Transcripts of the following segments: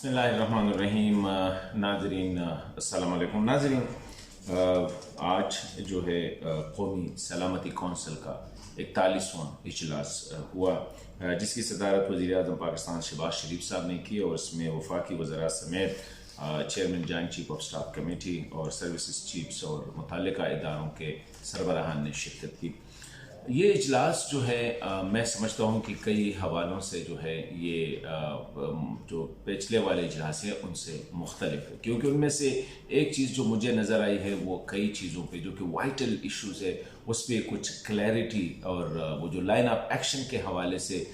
बिस्मिल्लाहिर्रहमानिर्रहीम। नाज़रीन अस्सलाम वालेकुम। नाज़रीन, आज जो है कौमी सलामती कौंसिल का 41वां इजलास हुआ, जिसकी सदारत वज़ीर आज़म पाकिस्तान शहबाज शरीफ साहब ने की और इसमें वफाकी वज़रा समेत chairman joint chief of staff committee और सर्विसेज चीफ्स और मुतल्लिका इदारों के सरबराहान ने शिरकत की। ये इजलास जो है मैं समझता हूँ कि कई हवालों से जो है ये जो पिछले वाले इजलास हैं उनसे मुख्तलिफ है, क्योंकि उनमें से एक चीज़ जो मुझे नज़र आई है वो कई चीज़ों पे जो कि वाइटल इश्यूज़ है उस पर कुछ क्लैरिटी और वो जो लाइन ऑफ एक्शन के हवाले से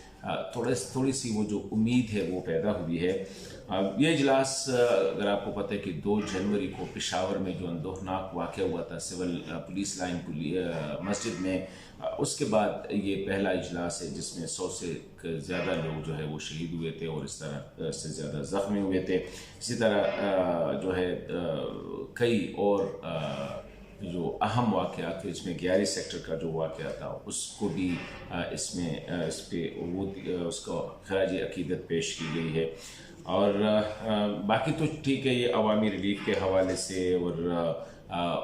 थोड़ी सी वो जो उम्मीद है वो पैदा हुई है। ये इजलास, अगर आपको पता है कि 2 जनवरी को पेशावर में जो अंदोहनाक वाक़या हुआ था सिविल पुलिस लाइन मस्जिद में, उसके बाद ये पहला इजलास है जिसमें 100 से ज़्यादा लोग जो है वो शहीद हुए थे और इस तरह से ज़्यादा ज़ख्मी हुए थे। इसी तरह जो है कई और जो अहम वाक़यात थे, इसमें 11 सेक्टर का जो वाक़या था उसको भी इसमें इस पर वो उसका खराज अक़ीदत पेश की गई है। और बाकी तो ठीक है, ये अवामी रिलीफ के हवाले से और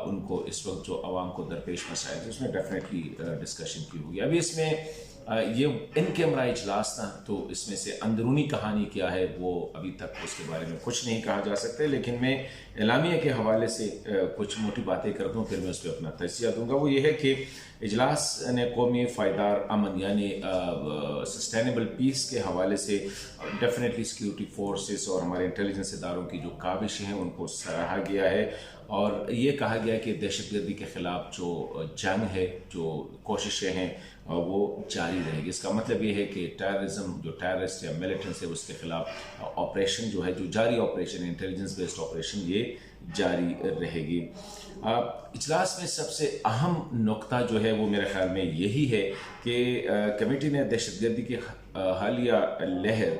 उनको इस वक्त जो आवाम को दरपेश मसाइल थे उसमें डेफिनेटली डिस्कशन की होगी। अभी इसमें ये इन कैमरा इजलास था, तो इसमें से अंदरूनी कहानी क्या है वो अभी तक उसके बारे में कुछ नहीं कहा जा सकता, लेकिन मैं एलामिया के हवाले से कुछ मोटी बातें करता हूँ, फिर मैं उस पर अपना तजिया दूँगा। वो ये है कि इजलास ने कौमी फ़ायदार अमन यानी सस्टेनेबल पीस के हवाले से डेफिनेटली सिक्योरिटी फोर्सेस और हमारे इंटेलिजेंस इदारों की जो काविश हैं उनको सराहा गया है और ये कहा गया कि दहशतगर्दी के ख़िलाफ़ जो जंग है, जो कोशिशें हैं वो जारी रहेगी। इसका मतलब ये है कि टेररिज्म, जो टेररिस्ट या मिलिटेंट्स है उसके ख़िलाफ़ ऑपरेशन जो है, जो जारी ऑपरेशन, इंटेलिजेंस बेस्ड ऑपरेशन, ये जारी रहेगी। इजलास में सबसे अहम नुक्ता जो है वो मेरे ख़्याल में यही है कि कमेटी ने दहशतगर्दी की हालिया लहर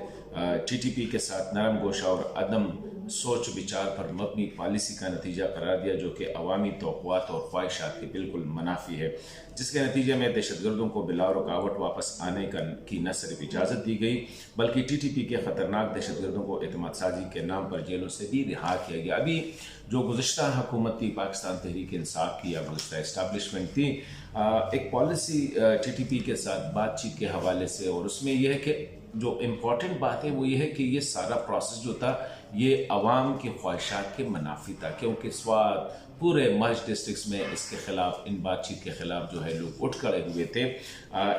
TTP के साथ नरम गोशा और अदम सोच विचार पर मबनी पॉलिसी का नतीजा करार दिया, जो कि अवामी तवक्कुआत और ख्वाहिशात के बिल्कुल मुनाफी है, जिसके नतीजे में दहशतगर्दों को बिला रुकावट वापस आने की न सिर्फ इजाज़त दी गई बल्कि TTP के ख़तरनाक दहशतगर्दों को एतमाद साजी के नाम पर जेलों से भी रिहा किया गया। अभी जो गुज़श्ता हुकूमत थी, पाकिस्तान तहरीक इंसाफ की या गुज़श्ता इस्टेब्लिशमेंट थी, एक पॉलिसी TTP के साथ बातचीत के हवाले से, और उसमें यह है कि जो इम्पॉर्टेंट बात है वो ये है कि ये सारा प्रोसेस जो था ये अवाम की ख्वाहिशात के मुनाफी था, क्योंकि स्वाद पूरे मर्ज डिस्ट्रिक्ट्स में इसके ख़िलाफ़, इन बातचीत के ख़िलाफ़ जो है लोग उठ खड़े हुए थे।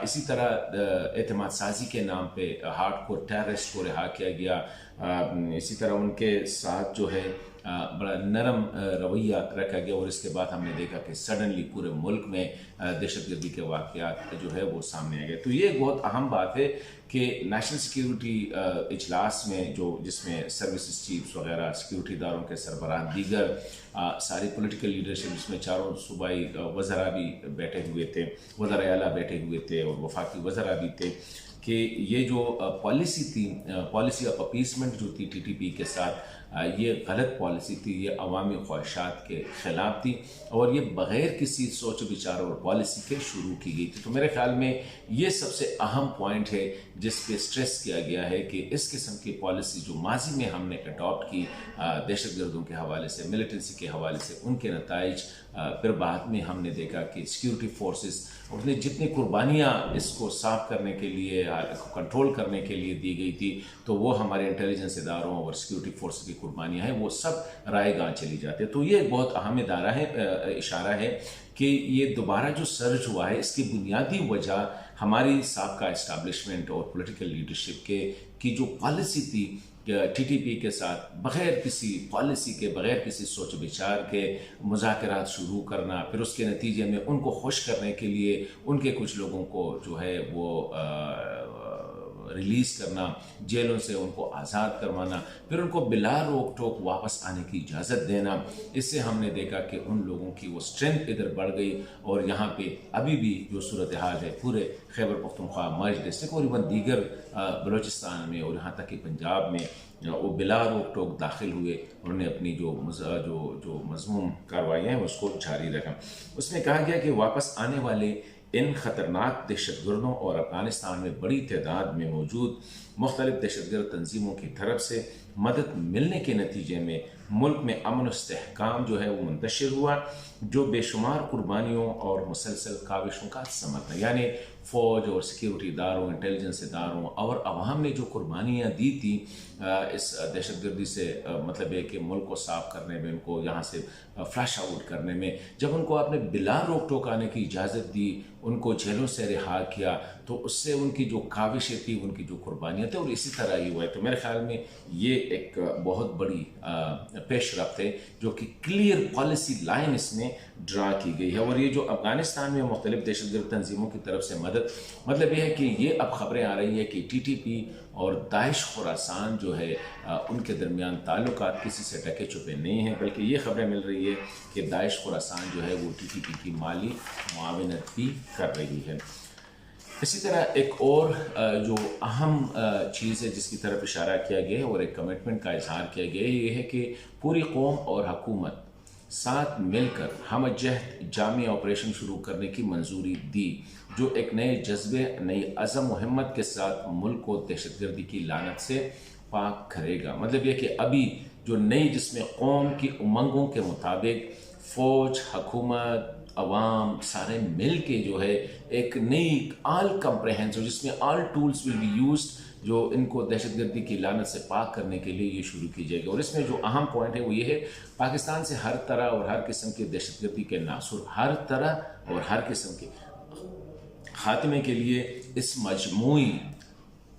इसी तरह एतमाद साजी के नाम पे हार्ड कोर टेररिस्ट को रिहा किया गया। इसी तरह उनके साथ जो है बड़ा नरम रवैया रखा गया और इसके बाद हमने देखा कि सडनली पूरे मुल्क में दहशतगर्दी के वाक़यात जो है वो सामने आ गए। तो ये बहुत अहम बात है कि नेशनल सिक्योरिटी इजलास में जिसमें सर्विसेज चीफ्स वगैरह, सिक्योरिटी इदारों के सरबराह, दीगर सारी पॉलिटिकल लीडरशिप, जिसमें चारों सूबाई वज़रा भी बैठे हुए थे, वज़रा आला बैठे हुए थे और वफाकी वज़रा भी थे, कि ये जो पॉलिसी थी, पॉलिसी ऑफ अपीसमेंट जो थी TTP के साथ, ये गलत पॉलिसी थी, ये अवामी ख्वाहिशात के ख़िलाफ़ थी और ये बग़ैर किसी सोच विचार और पॉलिसी के शुरू की गई थी। तो मेरे ख़्याल में ये सबसे अहम पॉइंट है जिस पे स्ट्रेस किया गया है कि इस किस्म की पॉलिसी जो माजी में हमने अडॉप्ट की दहशतगर्दों के हवाले से, मिलिटेंसी के हवाले से, उनके नताइज फिर बाद में हमने देखा कि सिक्योरिटी फोर्सेस उसने जितनी कुर्बानियाँ इसको साफ करने के लिए, कंट्रोल करने के लिए दी गई थी, तो वो हमारे इंटेलिजेंस इदारों और सिक्योरिटी फोर्स की कुर्बानियाँ हैं वो सब रायगां चली जाती है। तो ये बहुत अहम इशारा है कि ये दोबारा जो सर्ज हुआ है इसकी बुनियादी वजह हमारी साबका इस्टेब्लिशमेंट और पॉलिटिकल लीडरशिप की जो पॉलिसी थी TTP के साथ, बग़ैर किसी पॉलिसी के, बग़ैर किसी सोच विचार के मुज़ाकरात शुरू करना, फिर उसके नतीजे में उनको खुश करने के लिए उनके कुछ लोगों को जो है वो रिलीज़ करना, जेलों से उनको आज़ाद करवाना, फिर उनको बिला रोक टोक वापस आने की इजाज़त देना। इससे हमने देखा कि उन लोगों की वो स्ट्रेंथ इधर बढ़ गई और यहाँ पे अभी भी जो सूरत हाल है पूरे खैबर पख्तूनख्वा, मर्ज डिस्ट्रिक्ट और इवन दीगर बलूचिस्तान में और यहाँ तक कि पंजाब में वो बिला रोक टोक दाखिल हुए, उन्होंने अपनी जो मज़मूम कार्रवाइयाँ हैं उसको जारी रखा। उसमें कहा गया कि वापस आने वाले इन ख़तरनाक दहशत गर्दों और अफ़गानिस्तान में बड़ी तादाद में मौजूद मुख्तलिफ दहशतगर्द तंजीमों की तरफ से मदद मिलने के नतीजे में मुल्क में अमन और इस्तेहकाम जो है वो मुंतशिर हुआ, जो बेशुमार कुर्बानियों और मुसलसल काविशों का समर्थन, यानी फ़ौज और सिक्योरिटी इदारों, इंटेलिजेंस इदारों और अवाम ने जो कुर्बानियाँ दी थी इस दहशतगर्दी से, मतलब है कि मुल्क को साफ़ करने में, उनको यहाँ से फ्लश आउट करने में, जब उनको आपने बिला रोक टोक आने की इजाज़त दी, उनको जेलों से रिहा किया, तो उससे उनकी जो काविशें थी, उनकी जो कुर्बानियाँ थी, और इसी तरह ही हुआ है। तो मेरे ख्याल में ये एक बहुत बड़ी पेशरफ्त है जो कि क्लियर पॉलिसी लाइन इसमें ड्रा की गई है। और ये जो अफ़गानिस्तान में मुख्तलिफ दहशतगर्द तंजीमों की तरफ से मदद, मतलब ये है कि ये अब खबरें आ रही है कि TTP और दाइश खुरासान जो है उनके दरमियान ताल्लुकात किसी से ढके छुपे नहीं हैं, बल्कि ये खबरें मिल रही है कि दाइश खुरासान जो है वो TTP की माली मुआवनत भी कर रही है। इसी तरह एक और जो अहम चीज़ है जिसकी तरफ इशारा किया गया है और एक कमिटमेंट का इजहार किया गया है, ये है कि पूरी कौम और हुकूमत साथ मिलकर हमजहद जामी ऑपरेशन शुरू करने की मंजूरी दी, जो एक नए जज्बे, नई अज़म व हिम्मत के साथ मुल्क को दहशतगर्दी की लानत से पाक करेगा। मतलब यह कि अभी जो नई, जिसमें कौम की उमंगों के मुताबिक फ़ौज, हुकूमत, अवाम सारे मिल के जो है एक नई ऑल कंप्रहेंसिव, जिसमें all tools will be used, जो इनको दहशतगर्दी की लानत से पाक करने के लिए ये शुरू की जाएगी। और इसमें जो अहम पॉइंट है वो ये है, पाकिस्तान से हर तरह और हर किस्म की दहशतगर्दी के नासुर, हर तरह और हर किस्म के खात्मे के लिए इस मजमूई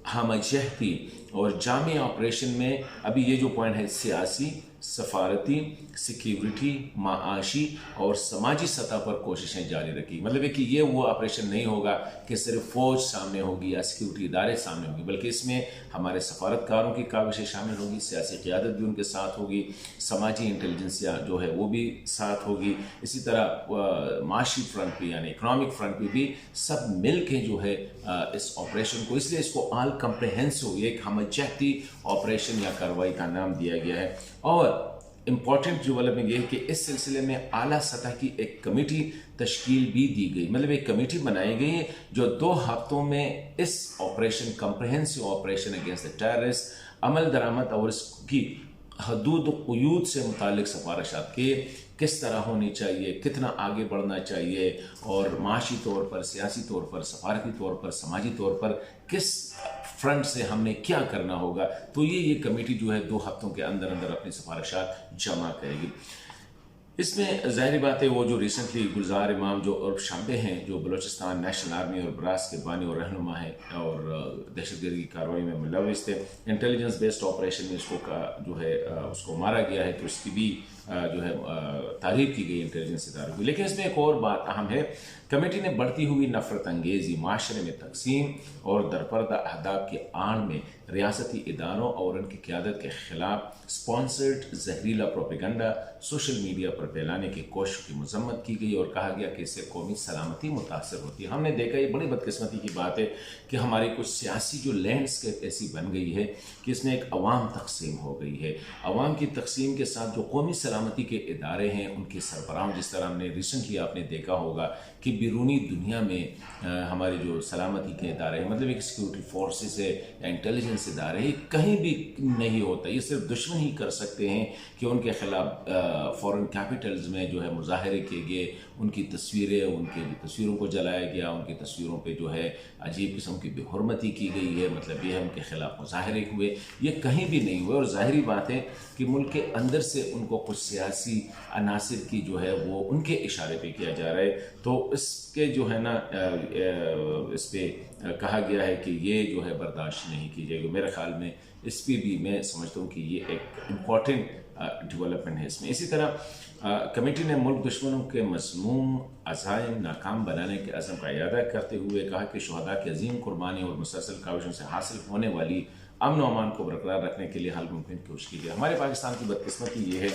हमजहती और जामी ऑपरेशन में अभी ये जो पॉइंट है, सियासी, सफारती, सिक्योरिटी, माशी और समाजी सतह पर कोशिशें जारी रखी। मतलब है कि ये वो ऑपरेशन नहीं होगा कि सिर्फ फ़ौज सामने होगी या सिक्योरिटी इदारे सामने होगी, बल्कि इसमें हमारे सफारतकारों की काविशें शामिल होगी, सियासी क़यादत भी उनके साथ होगी, समाजी इंटेलिजेंसिया जो है वो भी साथ होगी, इसी तरह माशी फ्रंट पे यानी इकनॉमिक फ्रंट पे भी सब मिल के जो है इस ऑपरेशन को, इसलिए इसको ऑल कंप्रहेंसिव, एक हमजहती ऑपरेशन या कार्रवाई का नाम दिया गया है। और इम्पॉर्टेंट डेवलपमेंट ये है कि इस सिलसिले में आला सतह की एक कमेटी तश्कील भी दी गई, मतलब एक कमेटी बनाई गई है जो 2 हफ्तों में इस operation, comprehensive operation against the terrorist, अमल दरामद और इसकी हदूद क़ुयूद से मुतालिक सिफारिशात के किस तरह होनी चाहिए, कितना आगे बढ़ना चाहिए, और माशी तौर पर, सियासी तौर पर, सफारती तौर पर, समाजी तौर पर किस फ्रंट से हमने क्या करना होगा। तो ये कमेटी जो है 2 हफ्तों के अंदर अंदर अपनी सिफारिशात जमा करेगी। इसमें ज़ाहिरी बात है वो जो रिसेंटली गुलजार इमाम जो और शाबे हैं, जो बलूचिस्तान नेशनल आर्मी और ब्रास के बानी और रहनुमा है और दहशतगर्दी की कार्रवाई में मुलविस थे, इंटेलिजेंस बेस्ड ऑपरेशन में इसको जो है उसको मारा गया है, तो इसकी भी जो है तारीफ की गई इंटेलिजेंस इदारों की। लेकिन इसमें एक और बात अहम है, कमेटी ने बढ़ती हुई नफरत अंगेज़ी, माशरे में तकसीम और दरपर्दा अहदाफ के आड़ में रियासती इदारों और उनकी क़यादत के खिलाफ स्पॉन्सर्ड जहरीला प्रोपेगंडा सोशल मीडिया पर फैलाने की कोशिश की मजम्मत की गई और कहा गया कि इससे कौमी सलामती मुतासर होती है। हमने देखा, ये बड़ी बदकिस्मती की बात है कि हमारी कुछ सियासी जो लैंडस्केप ऐसी बन गई है कि इसमें एक अवाम तकसीम हो गई है। अवाम की तकसीम के साथ जो कौमी सलामती के इदारे हैं, उनके सरबराह, जिस तरह हमने रिसेंटली आपने देखा होगा कि बैरूनी दुनिया में हमारे जो सलामती के इदारे हैं, मतलब एक सिक्योरिटी फोर्सेस है या इंटेलिजेंस इदारे हैं, कहीं भी नहीं होता। ये सिर्फ दुश्मन ही कर सकते हैं कि उनके खिलाफ फॉरेन कैपिटल्स में जो है मुजाहरे किए गए, उनकी तस्वीरें, उनकी तस्वीरों को जलाया गया, उनकी तस्वीरों पे जो है अजीब किस्म की बेहुरमती की गई है, मतलब ये है उनके खिलाफ मुजाहरे हुए, ये कहीं भी नहीं हुए। और ज़ाहिरी बात है कि मुल्क के अंदर से उनको कुछ सियासी अनासिर की जो है वो उनके इशारे पे किया जा रहा है। तो इसके जो है ना इस पर कहा गया है कि ये जो है बर्दाश्त नहीं की जाएगी। मेरे ख्याल में इस पर भी मैं समझता हूँ कि ये एक इम्पॉर्टेंट डेवलपमेंट है इसमें। इसी तरह कमेटी ने मुल्क दुश्मनों के मज़मूम अज़ाइम नाकाम बनाने के अज़म का इरादा करते हुए कहा कि शुहदा की अजीम कुर्बानी और मुसलसल काविशों से हासिल होने वाली अमन व अमान को बरकरार रखने के लिए हर मुमकिन कोशिश की जाए। हमारे पाकिस्तान की बदकिस्मती ये है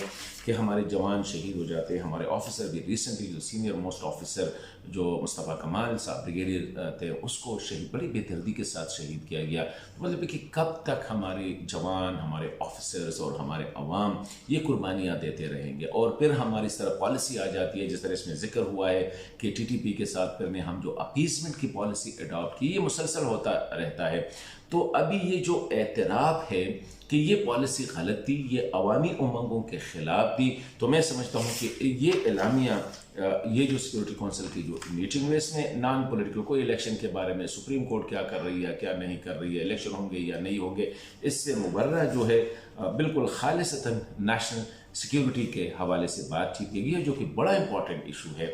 کہ ہمارے جوان شہید ہو جاتے ہیں. ہمارے آفیسر بھی ریسنٹلی جو سینئر موسٹ آفیسر جو مصطفیٰ کمال صاحب بریگیڈیئر تھے اس کو شہید بڑی بے دردی کے ساتھ شہید کیا گیا. مطلب کہ کب تک ہمارے جوان ہمارے آفیسرز اور ہمارے عوام یہ قربانیاں دیتے رہیں گے. اور پھر ہماری اس طرح پالیسی آ جاتی ہے جس طرح اس میں ذکر ہوا ہے کہ ٹی ٹی پی کے ساتھ پھر نے ہم جو اپیسمنٹ کی پالیسی اڈاپٹ کی, یہ مسلسل ہوتا رہتا ہے. تو ابھی یہ جو اعتراف ہے کہ یہ پالیسی غلط تھی, یہ عوامی امنگوں کے خلاف تھی, تو میں سمجھتا ہوں کہ یہ اعلامیہ یہ جو سیکیورٹی کونسل کی جو میٹنگ میں اس میں نان پولیٹیکل کوئی الیکشن کے بارے میں سپریم کورٹ کیا کر رہی ہے کیا نہیں کر رہی ہے, الیکشن ہوں گے یا نہیں ہوں گے, اس سے مبرہ جو ہے بالکل خالصتاً نیشنل سیکیورٹی کے حوالے سے بات چیت کی گئی ہے جو کہ بڑا امپورٹنٹ ایشو ہے.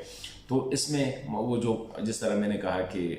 تو اس میں وہ جو جس طرح میں نے کہا کہ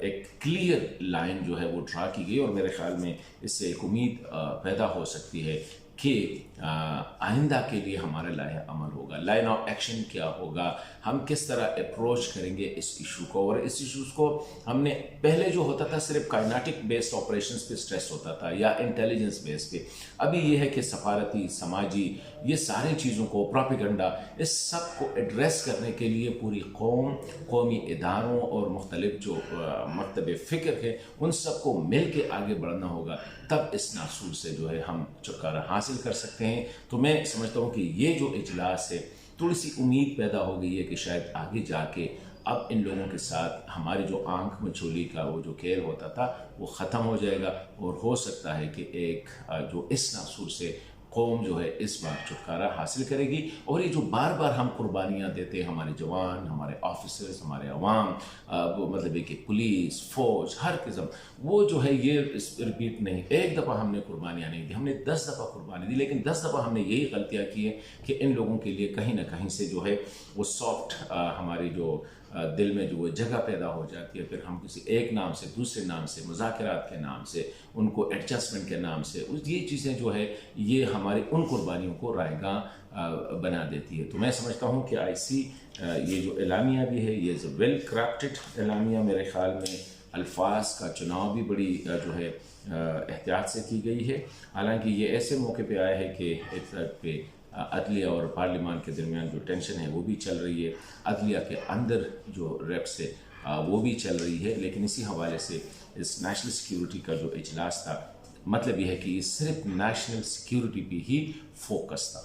ایک کلیئر لائن جو ہے وہ ڈرا کی گئی, اور میرے خیال میں اس سے ایک امید پیدا ہو سکتی ہے کہ آئندہ کے لیے ہمارا لائحہ عمل ہوگا, لائن آف ایکشن کیا ہوگا, ہم کس طرح اپروچ کریں گے اس ایشو کو. اور اس ایشوز کو ہم نے پہلے جو ہوتا تھا صرف کائناٹک بیسڈ آپریشنز پہ سٹریس ہوتا تھا یا انٹیلیجنس بیس پہ, ابھی یہ ہے کہ سفارتی سماجی یہ ساری چیزوں کو پروپیگنڈا اس سب کو ایڈریس کرنے کے لیے پوری قومی اداروں اور مختلف جو مکتب فکر ہے ان سب کو مل کے آگے بڑھنا ہوگا, تب اس ناسور سے جو ہے ہم چھٹکارا حاصل کر سکتے ہیں. تو میں سمجھتا ہوں کہ یہ جو اجلاس ہے تھوڑی سی امید پیدا ہو گئی ہے کہ شاید آگے جا کے اب ان لوگوں کے ساتھ ہماری جو آنکھ مچولی کا وہ جو کھیل ہوتا تھا وہ ختم ہو جائے گا, اور ہو سکتا ہے کہ ایک جو اس ناسور سے قوم جو ہے اس بار چھٹکارا حاصل کرے گی. اور یہ جو بار بار ہم قربانیاں دیتے ہیں ہمارے جوان ہمارے آفیسرز ہمارے عوام وہ مطلب ہے کہ پولیس فوج ہر قسم وہ جو ہے یہ رپیٹ نہیں, ایک دفعہ ہم نے قربانیاں نہیں دی, ہم نے 10 دفعہ قربانی دی, لیکن 10 دفعہ ہم نے یہی غلطیاں کی ہیں کہ ان لوگوں کے لیے کہیں نہ کہیں سے جو ہے وہ سافٹ ہماری جو دل میں جو وہ جگہ پیدا ہو جاتی ہے, پھر ہم کسی ایک نام سے دوسرے نام سے مذاکرات کے نام سے ان کو ایڈجسٹمنٹ کے نام سے یہ چیزیں جو ہے یہ ہماری ان قربانیوں کو رائے گاں بنا دیتی ہے. تو میں سمجھتا ہوں کہ IC یہ جو اعلامیہ بھی ہے یہ ویل کرافٹڈ اعلامیہ, میرے خیال میں الفاظ کا چناؤ بھی بڑی جو ہے احتیاط سے کی گئی ہے. حالانکہ یہ ایسے موقع پہ آیا ہے کہ ایک طرف پہ عدلیہ اور پارلیمان کے درمیان جو ٹینشن ہے وہ بھی چل رہی ہے, عدلیہ کے اندر جو ریپس ہے وہ بھی چل رہی ہے, لیکن اسی حوالے سے اس نیشنل سیکیورٹی کا جو اجلاس تھا مطلب یہ ہے کہ یہ صرف نیشنل سیکیورٹی پہ ہی فوکس تھا.